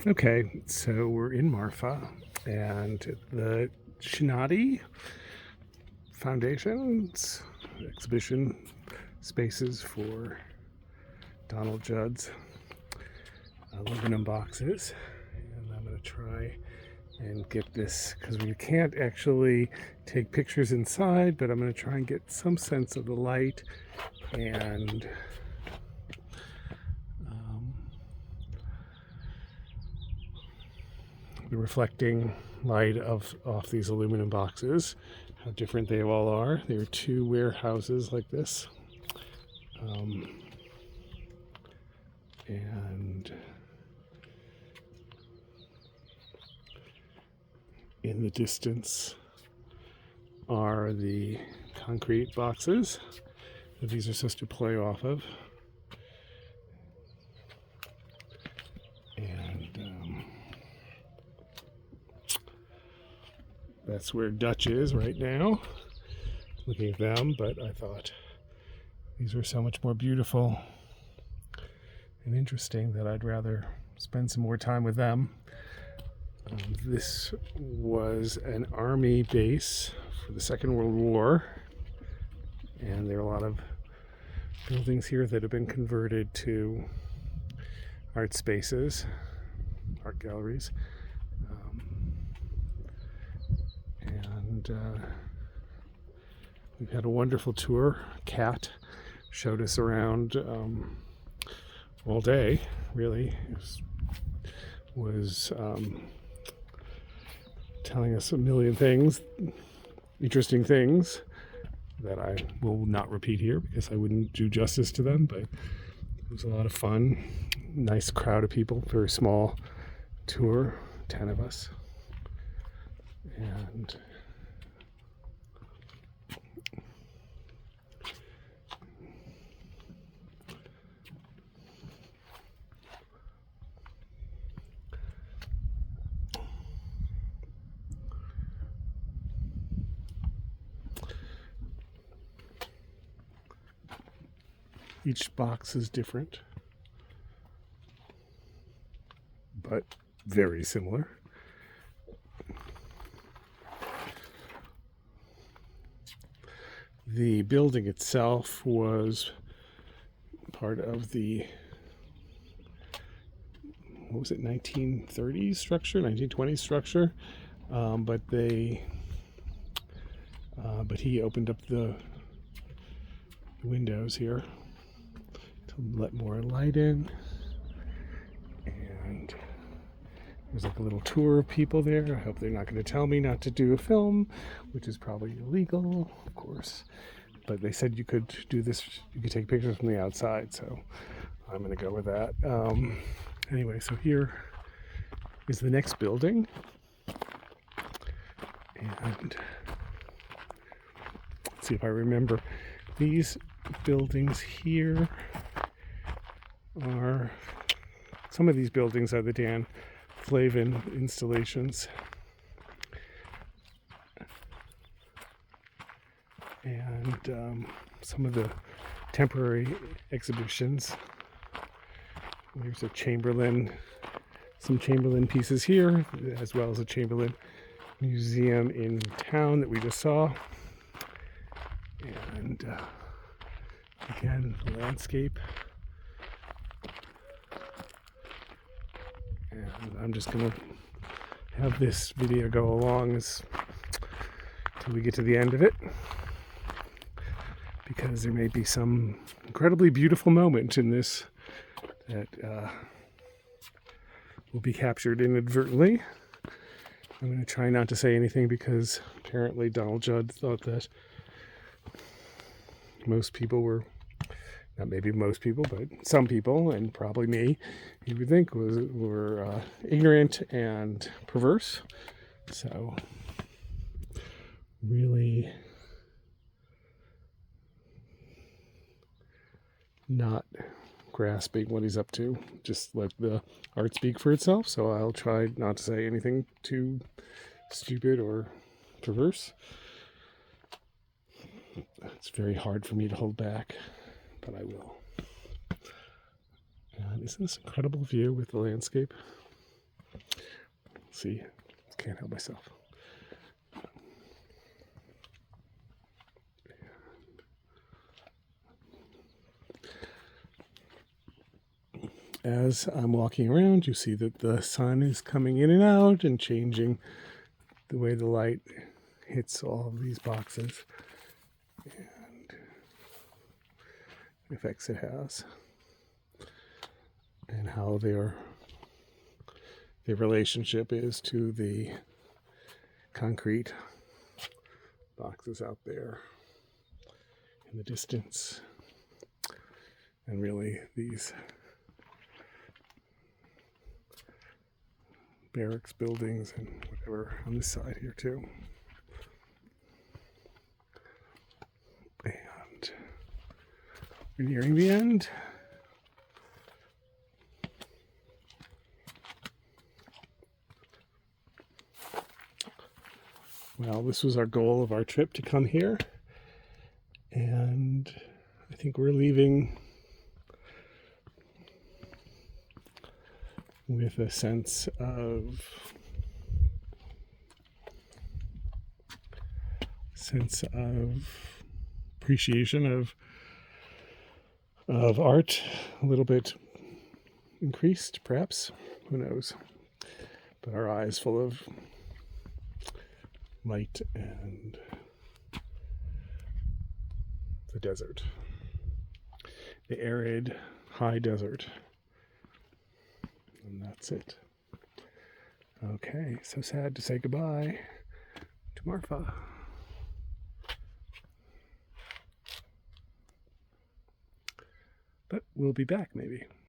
Okay, so we're in Marfa, and the Shinati Foundation's exhibition spaces for Donald Judd's aluminum boxes. And I'm going to try and get this, because we can't actually take pictures inside, but I'm going to try and get some sense of the light and the reflecting light off these aluminum boxes, how different they all are. There are two warehouses like this, and in the distance are the concrete boxes that these are supposed to play off of. And that's where Dutch is right now, looking at them, but I thought these were so much more beautiful and interesting that I'd rather spend some more time with them. This was an army base for the Second World War, and there are a lot of buildings here that have been converted to art spaces, art galleries. And we've had a wonderful tour. Kat showed us around all day, really. Was telling us a million things, interesting things that I will not repeat here because I wouldn't do justice to them, but it was a lot of fun. Nice crowd of people, very small tour, 10 of us. And each box is different, but very similar. The building itself was part of the, what was it, 1930s structure, 1920s structure, but he opened up the windows here to let more light in, and there's like a little tour of people there. I hope they're not going to tell me not to do a film, which is probably illegal, of course, but they said you could do this, you could take pictures from the outside, so I'm going to go with that. Anyway, so here is the next building, and let's see if I remember. These buildings here are, some of these buildings are the Dan Flavin installations, and some of the temporary exhibitions. There's a Chamberlain, some Chamberlain pieces here, as well as a Chamberlain museum in town that we just saw. And again, the landscape. And I'm just going to have this video go along until we get to the end of it, because there may be some incredibly beautiful moment in this that will be captured inadvertently. I'm going to try not to say anything because apparently Donald Judd thought that most people were, not maybe most people, but some people, and probably me, he would think were ignorant and perverse. So really not grasping what he's up to. Just let the art speak for itself. So I'll try not to say anything too stupid or perverse. It's very hard for me to hold back, but I will. And isn't this incredible view with the landscape? See, can't help myself. As I'm walking around, you see that the sun is coming in and out and changing the way the light hits all of these boxes and the effects it has, and how their relationship is to the concrete boxes out there in the distance, and really these barracks buildings and whatever on this side here too. And we're nearing the end. Well, this was our goal of our trip, to come here, and I think we're leaving with a sense of appreciation of art, a little bit increased, perhaps, who knows, but our eyes full of light and the desert, the arid high desert. And that's it. Okay, so sad to say goodbye to Marfa. But we'll be back maybe.